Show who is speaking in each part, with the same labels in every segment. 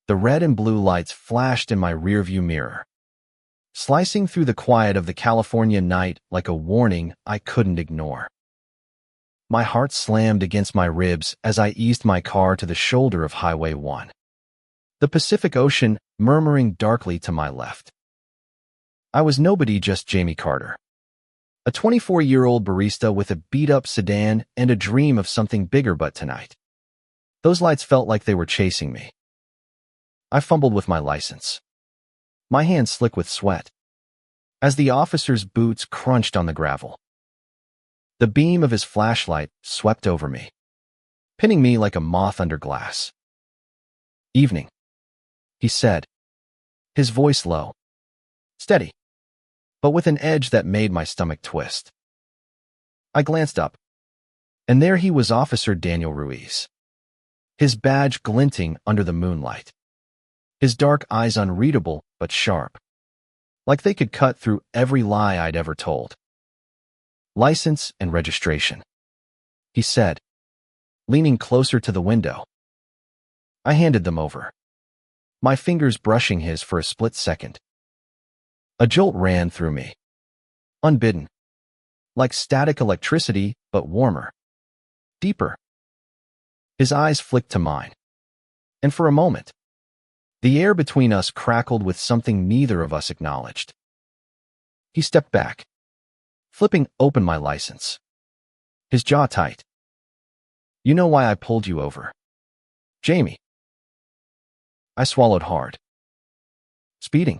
Speaker 1: The red and blue lights flashed in my rearview mirror, slicing through the quiet of the California night like a warning I couldn't ignore. My heart slammed against my ribs as I eased my car to the shoulder of Highway 1. The Pacific Ocean murmuring darkly to my left. I was nobody, just Jamie Carter. A 24-year-old barista with a beat-up sedan and a dream of something bigger, but tonight, those lights felt like they were chasing me. I fumbled with my license, my hands slick with sweat, as the officer's boots crunched on the gravel. The beam of his flashlight swept over me, pinning me like a moth under glass. "Evening," he said, his voice low, steady, but with an edge that made my stomach twist. I glanced up, and there he was, Officer Daniel Ruiz, his badge glinting under the moonlight, his dark eyes unreadable but sharp, like they could cut through every lie I'd ever told. "License and registration," he said, leaning closer to the window. I handed them over, my fingers brushing his for a split second. A jolt ran through me, unbidden, like static electricity, but warmer, deeper. His eyes flicked to mine, and for a moment, the air between us crackled with something neither of us acknowledged. He stepped back, flipping open my license, his jaw tight. "You know why I pulled you over, Jamie?" I swallowed hard. "Speeding."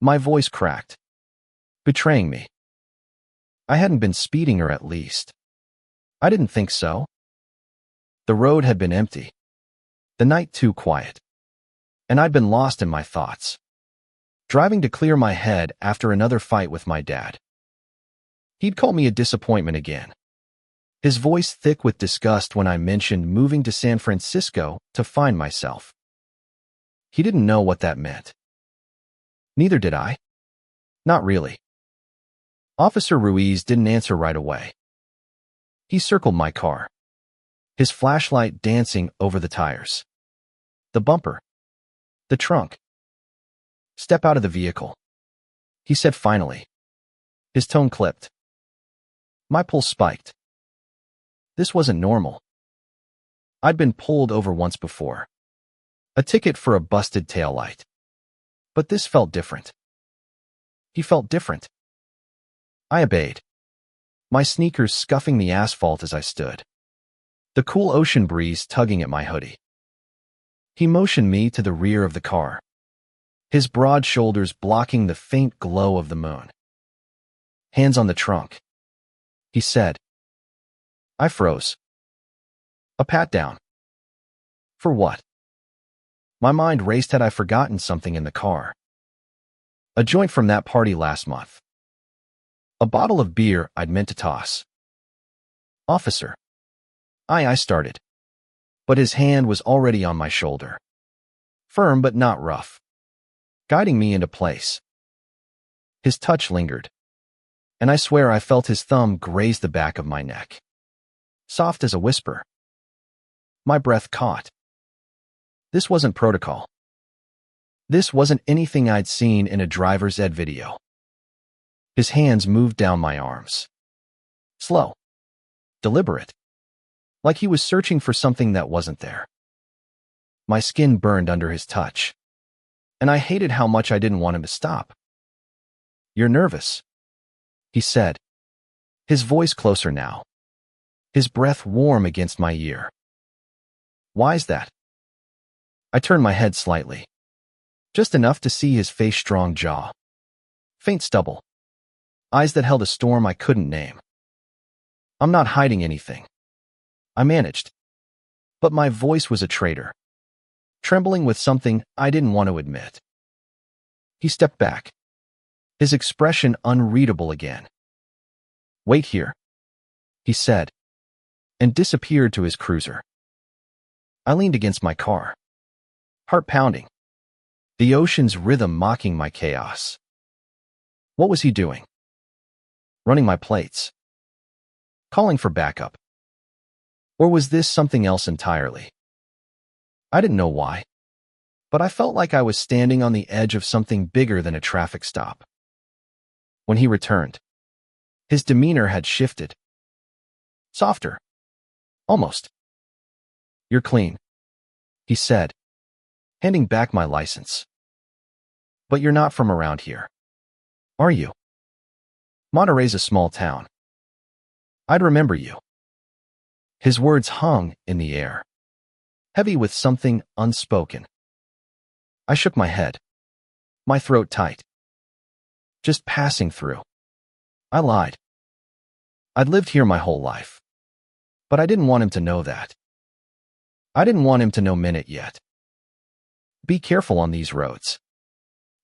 Speaker 1: My voice cracked, betraying me. I hadn't been speeding, or at least, I didn't think so. The road had been empty, the night too quiet, and I'd been lost in my thoughts, driving to clear my head after another fight with my dad. He'd call me a disappointment again, his voice thick with disgust when I mentioned moving to San Francisco to find myself. He didn't know what that meant. Neither did I. Not really. Officer Ruiz didn't answer right away. He circled my car, his flashlight dancing over the tires, the bumper, the trunk. "Step out of the vehicle," he said finally, his tone clipped. My pulse spiked. This wasn't normal. I'd been pulled over once before, a ticket for a busted taillight. But this felt different. He felt different. I obeyed, my sneakers scuffing the asphalt as I stood, the cool ocean breeze tugging at my hoodie. He motioned me to the rear of the car, his broad shoulders blocking the faint glow of the moon. "Hands on the trunk," he said. I froze. A pat down. For what? My mind raced. Had I forgotten something in the car? A joint from that party last month. A bottle of beer I'd meant to toss. "Officer." I started, but his hand was already on my shoulder, firm but not rough, guiding me into place. His touch lingered, and I swear I felt his thumb graze the back of my neck, soft as a whisper. My breath caught. This wasn't protocol. This wasn't anything I'd seen in a driver's ed video. His hands moved down my arms. Slow. Deliberate. Like he was searching for something that wasn't there. My skin burned under his touch, and I hated how much I didn't want him to stop. "You're nervous," he said, his voice closer now, his breath warm against my ear. "Why's that?" I turned my head slightly, just enough to see his face, strong jaw, faint stubble, eyes that held a storm I couldn't name. "I'm not hiding anything," I managed, but my voice was a traitor, trembling with something I didn't want to admit. He stepped back, his expression unreadable again. "Wait here," he said, and disappeared to his cruiser. I leaned against my car, heart pounding, the ocean's rhythm mocking my chaos. What was he doing? Running my plates? Calling for backup? Or was this something else entirely? I didn't know why. but I felt like I was standing on the edge of something bigger than a traffic stop. When he returned, his demeanor had shifted. Softer. Almost. "You're clean," he said, handing back my license. "But you're not from around here, are you? Monterey's a small town. I'd remember you." His words hung in the air, heavy with something unspoken. I shook my head, my throat tight. "Just passing through." I lied. I'd lived here my whole life, but I didn't want him to know that. I didn't want him to know Minute yet. "Be careful on these roads,"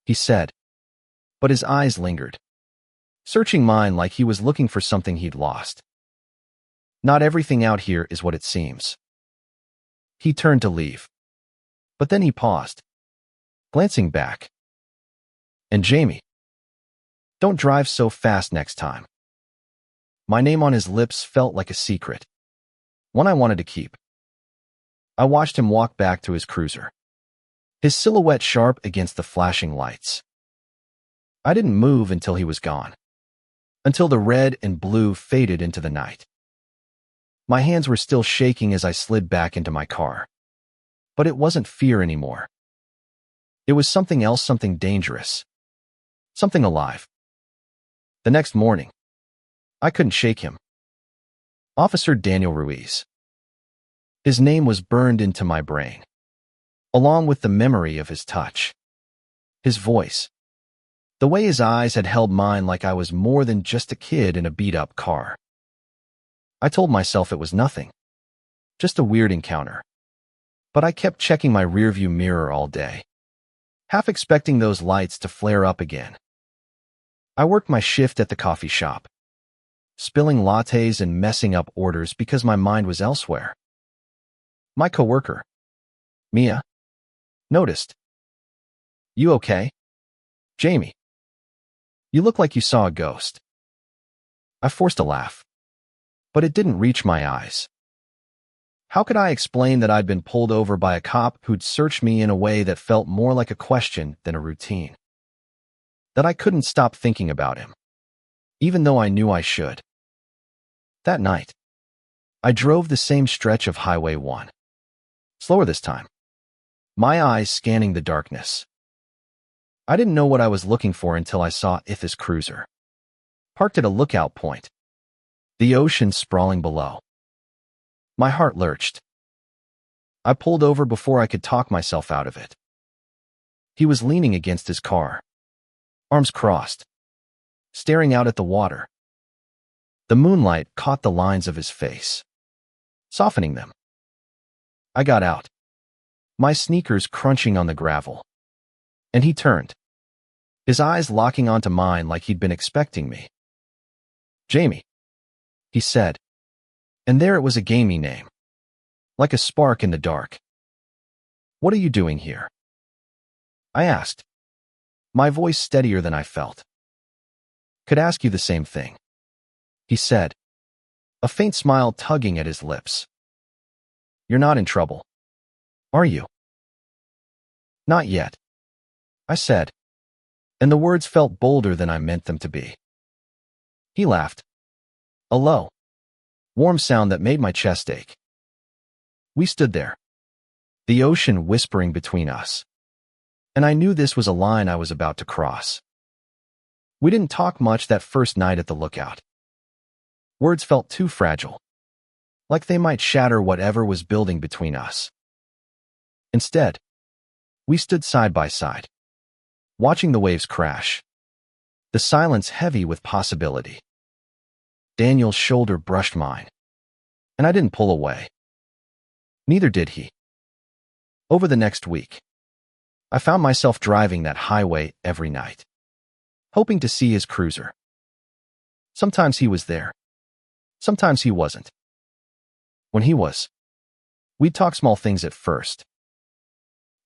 Speaker 1: he said, but his eyes lingered, searching mine like he was looking for something he'd lost. "Not everything out here is what it seems." He turned to leave, but then he paused, glancing back. "And Jamie, don't drive so fast next time." My name on his lips felt like a secret, one I wanted to keep. I watched him walk back to his cruiser, his silhouette sharp against the flashing lights. I didn't move until he was gone, until the red and blue faded into the night. My hands were still shaking as I slid back into my car. But it wasn't fear anymore. It was something else, something dangerous, something alive. The next morning, I couldn't shake him. Officer Daniel Ruiz. His name was burned into my brain, along with the memory of his touch, his voice, the way his eyes had held mine like I was more than just a kid in a beat-up car. I told myself it was nothing, just a weird encounter. But I kept checking my rearview mirror all day, half expecting those lights to flare up again. I worked my shift at the coffee shop, spilling lattes and messing up orders because my mind was elsewhere. My coworker, Mia, noticed. "You okay? Jamie, you look like you saw a ghost." I forced a laugh, but it didn't reach my eyes. How could I explain that I'd been pulled over by a cop who'd searched me in a way that felt more like a question than a routine? That I couldn't stop thinking about him, even though I knew I should. That night, I drove the same stretch of Highway 1. Slower this time, my eyes scanning the darkness. I didn't know what I was looking for until I saw Itha's cruiser, parked at a lookout point, the ocean sprawling below. My heart lurched. I pulled over before I could talk myself out of it. He was leaning against his car, arms crossed, staring out at the water. The moonlight caught the lines of his face, softening them. I got out, my sneakers crunching on the gravel, and he turned, his eyes locking onto mine like he'd been expecting me. "Jamie," he said, and there it was, a gamey name, like a spark in the dark. "What are you doing here?" I asked, my voice steadier than I felt. "Could ask you the same thing," he said, a faint smile tugging at his lips. "You're not in trouble, are you?" "Not yet," I said, and the words felt bolder than I meant them to be. He laughed, a low, warm sound that made my chest ache. We stood there, the ocean whispering between us, and I knew this was a line I was about to cross. We didn't talk much that first night at the lookout. Words felt too fragile, like they might shatter whatever was building between us. Instead, we stood side by side, watching the waves crash, the silence heavy with possibility. Daniel's shoulder brushed mine, and I didn't pull away. Neither did he. Over the next week, I found myself driving that highway every night, hoping to see his cruiser. Sometimes he was there, sometimes he wasn't. When he was, we'd talk small things at first.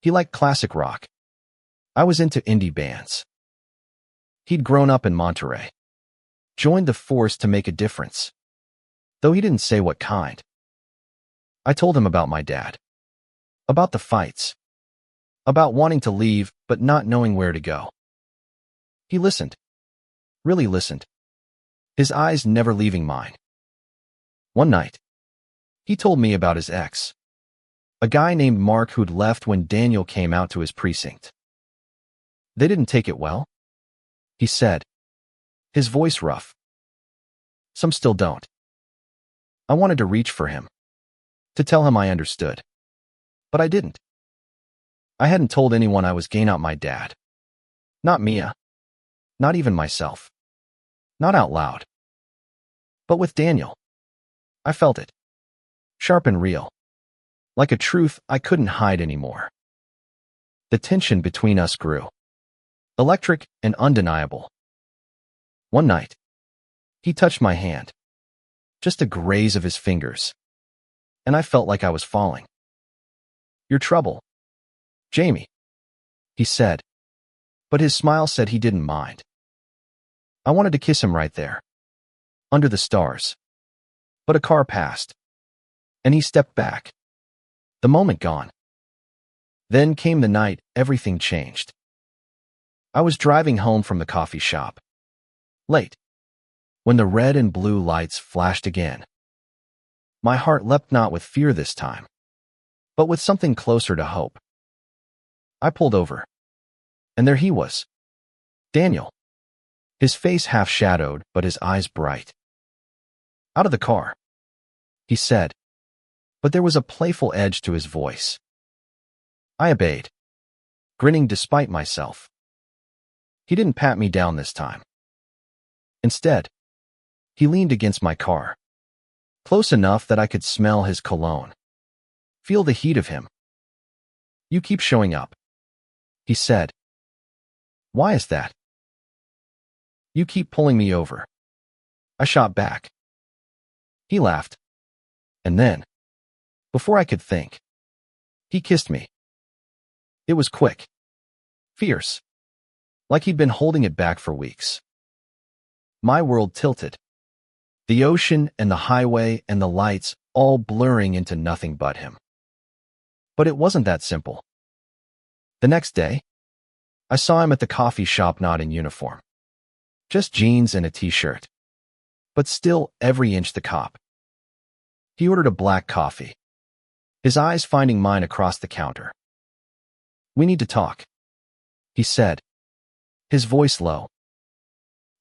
Speaker 1: He liked classic rock. I was into indie bands. He'd grown up in Monterey, joined the force to make a difference, though he didn't say what kind. I told him about my dad, about the fights, about wanting to leave but not knowing where to go. He listened, really listened, his eyes never leaving mine. One night, he told me about his ex, a guy named Mark who'd left when Daniel came out to his precinct. They didn't take it well, he said, his voice rough. Some still don't. I wanted to reach for him, to tell him I understood. But I didn't. I hadn't told anyone I was gay, not my dad. Not Mia. Not even myself. Not out loud. But with Daniel, I felt it. Sharp and real. Like a truth I couldn't hide anymore. The tension between us grew. Electric and undeniable. One night, he touched my hand. Just a graze of his fingers. And I felt like I was falling. Your trouble, Jamie, he said. But his smile said he didn't mind. I wanted to kiss him right there, under the stars. But a car passed, and he stepped back. The moment gone. Then came the night everything changed. I was driving home from the coffee shop. Late. When the red and blue lights flashed again. My heart leapt not with fear this time, but with something closer to hope. I pulled over. And there he was. Daniel. His face half shadowed, but his eyes bright. Out of the car, he said, but there was a playful edge to his voice. I obeyed, grinning despite myself. He didn't pat me down this time. Instead, he leaned against my car, close enough that I could smell his cologne, feel the heat of him. You keep showing up, he said. Why is that? You keep pulling me over. I shot back. He laughed. And then, before I could think, he kissed me. It was quick, fierce, like he'd been holding it back for weeks. My world tilted. The ocean and the highway and the lights all blurring into nothing but him. But it wasn't that simple. The next day, I saw him at the coffee shop, not in uniform. Just jeans and a t-shirt. But still every inch the cop. He ordered a black coffee, his eyes finding mine across the counter. We need to talk, he said, his voice low.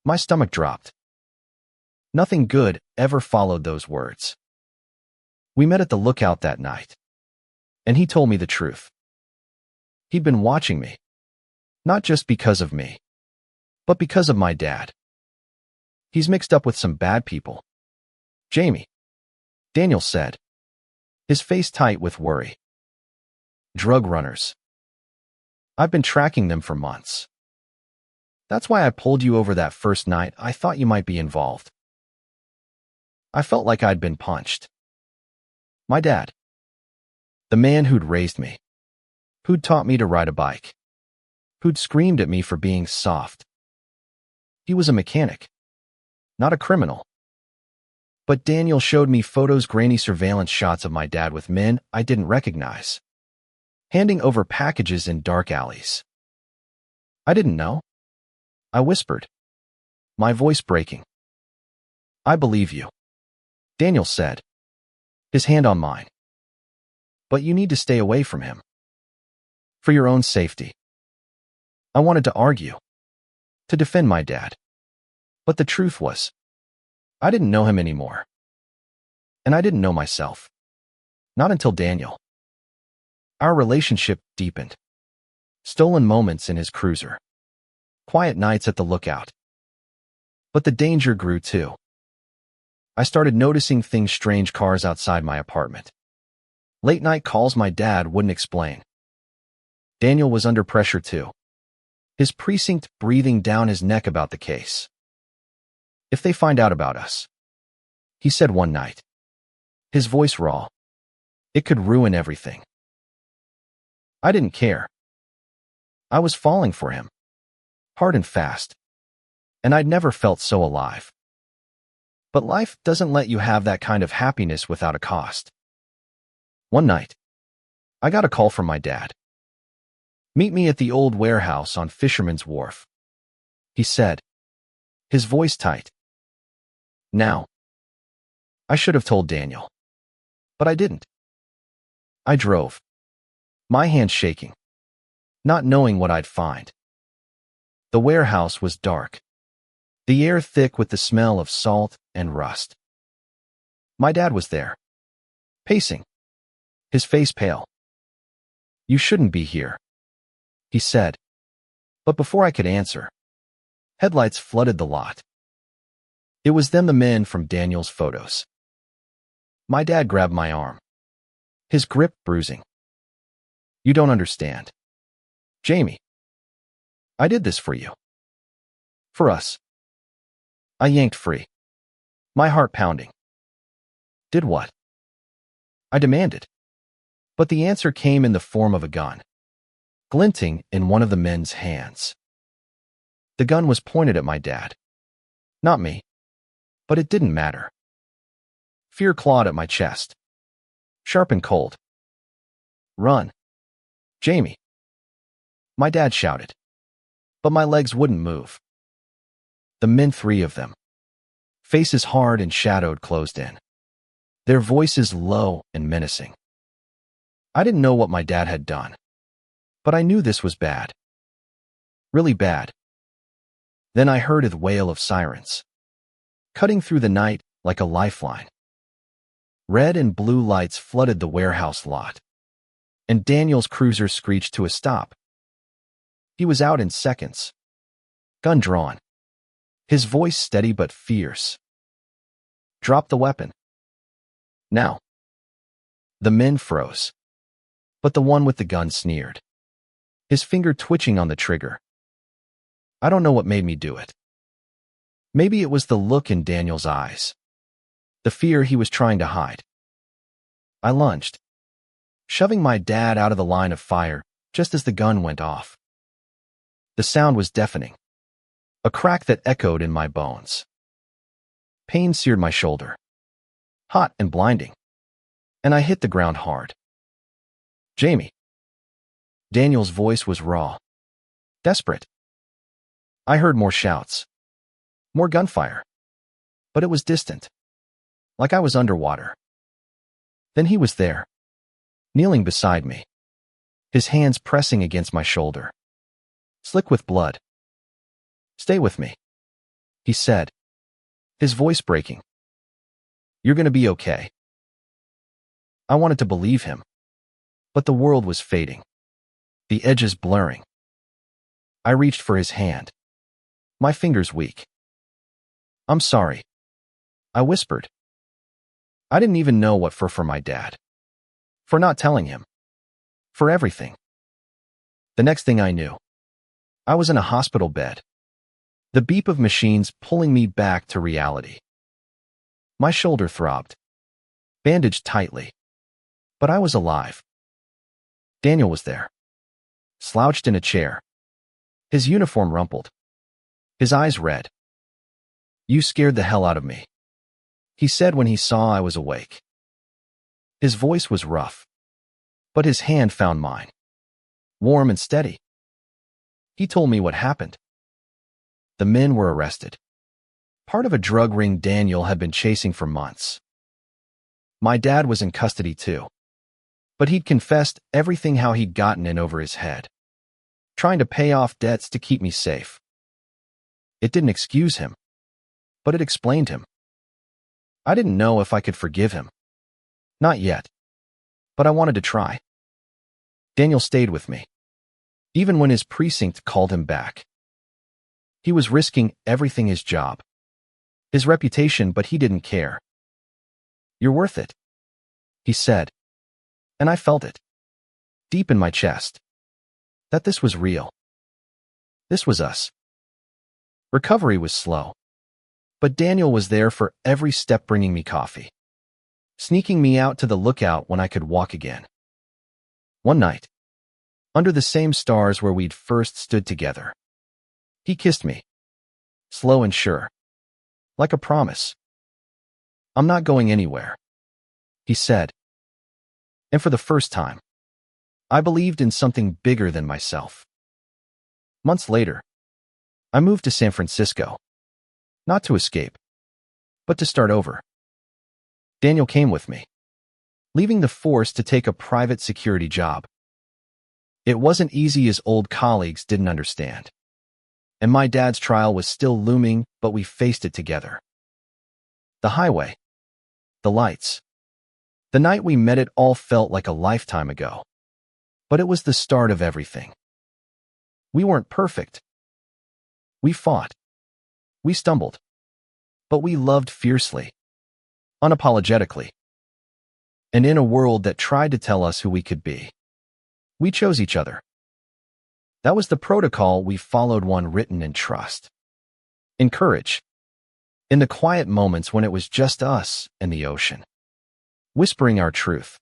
Speaker 1: My stomach dropped. Nothing good ever followed those words. We met at the Lookout that night, and he told me the truth. He'd been watching me, not just because of me, but because of my dad. He's mixed up with some bad people. Jamie, Daniel said, his face tight with worry. Drug runners. I've been tracking them for months. That's why I pulled you over that first night. I thought you might be involved. I felt like I'd been punched. My dad. The man who'd raised me. Who'd taught me to ride a bike. Who'd screamed at me for being soft. He was a mechanic, not a criminal. But Daniel showed me photos, grainy surveillance shots of my dad with men I didn't recognize, handing over packages in dark alleys. I didn't know. I whispered, my voice breaking. I believe you, Daniel said, his hand on mine. But you need to stay away from him. For your own safety. I wanted to argue, to defend my dad. But the truth was, I didn't know him anymore. And I didn't know myself. Not until Daniel. Our relationship deepened. Stolen moments in his cruiser. Quiet nights at the Lookout. But the danger grew too. I started noticing things, strange cars outside my apartment. Late night calls my dad wouldn't explain. Daniel was under pressure too. His precinct breathing down his neck about the case. If they find out about us, he said one night, his voice raw, it could ruin everything. I didn't care. I was falling for him, hard and fast, and I'd never felt so alive. But life doesn't let you have that kind of happiness without a cost. One night, I got a call from my dad. Meet me at the old warehouse on Fisherman's Wharf, he said, his voice tight. Now. I should have told Daniel. But I didn't. I drove, my hands shaking, not knowing what I'd find. The warehouse was dark, the air thick with the smell of salt and rust. My dad was there, pacing, his face pale. You shouldn't be here, he said. But before I could answer, headlights flooded the lot. It was then the men from Daniel's photos. My dad grabbed my arm, his grip bruising. You don't understand. Jamie, I did this for you. For us. I yanked free, my heart pounding. Did what? I demanded. But the answer came in the form of a gun, glinting in one of the men's hands. The gun was pointed at my dad. Not me. But it didn't matter. Fear clawed at my chest, sharp and cold. Run. Jamie. My dad shouted. But my legs wouldn't move. The men, 3 of them, faces hard and shadowed, closed in, their voices low and menacing. I didn't know what my dad had done, but I knew this was bad. Really bad. Then I heard the wail of sirens, cutting through the night like a lifeline. Red and blue lights flooded the warehouse lot, and Daniel's cruiser screeched to a stop. He was out in seconds, gun drawn, his voice steady but fierce. Drop the weapon. Now. The men froze, but the one with the gun sneered, his finger twitching on the trigger. I don't know what made me do it. Maybe it was the look in Daniel's eyes, the fear he was trying to hide. I lunged, shoving my dad out of the line of fire just as the gun went off. The sound was deafening, a crack that echoed in my bones. Pain seared my shoulder, hot and blinding, and I hit the ground hard. Jamie. Daniel's voice was raw, desperate. I heard more shouts, more gunfire, but it was distant, like I was underwater. Then he was there, kneeling beside me, his hands pressing against my shoulder, slick with blood. Stay with me, he said, his voice breaking. You're going to be okay. I wanted to believe him, but the world was fading, the edges blurring. I reached for his hand, my fingers weak. I'm sorry, I whispered. I didn't even know what for my dad. For not telling him. For everything. The next thing I knew, I was in a hospital bed, the beep of machines pulling me back to reality. My shoulder throbbed, bandaged tightly, but I was alive. Daniel was there, slouched in a chair, his uniform rumpled, his eyes red. You scared the hell out of me, he said when he saw I was awake. His voice was rough, but his hand found mine, warm and steady. He told me what happened. The men were arrested, part of a drug ring Daniel had been chasing for months. My dad was in custody too, but he'd confessed everything, how he'd gotten in over his head, trying to pay off debts to keep me safe. It didn't excuse him, but it explained him. I didn't know if I could forgive him. Not yet, but I wanted to try. Daniel stayed with me, even when his precinct called him back. He was risking everything, his job, his reputation, but he didn't care. You're worth it, he said, and I felt it, deep in my chest, that this was real. This was us. Recovery was slow, but Daniel was there for every step, bringing me coffee, sneaking me out to the lookout when I could walk again. One night, under the same stars where we'd first stood together, he kissed me, slow and sure, like a promise. I'm not going anywhere, he said. And for the first time, I believed in something bigger than myself. Months later, I moved to San Francisco, not to escape, but to start over. Daniel came with me, leaving the force to take a private security job. It wasn't easy as old colleagues didn't understand. And my dad's trial was still looming, but we faced it together. The highway, the lights. The night we met, it all felt like a lifetime ago. But it was the start of everything. We weren't perfect. We fought. We stumbled. But we loved fiercely, unapologetically. And in a world that tried to tell us who we could be, we chose each other. That was the protocol we followed, one written in trust, in courage, in the quiet moments when it was just us and the ocean, whispering our truth.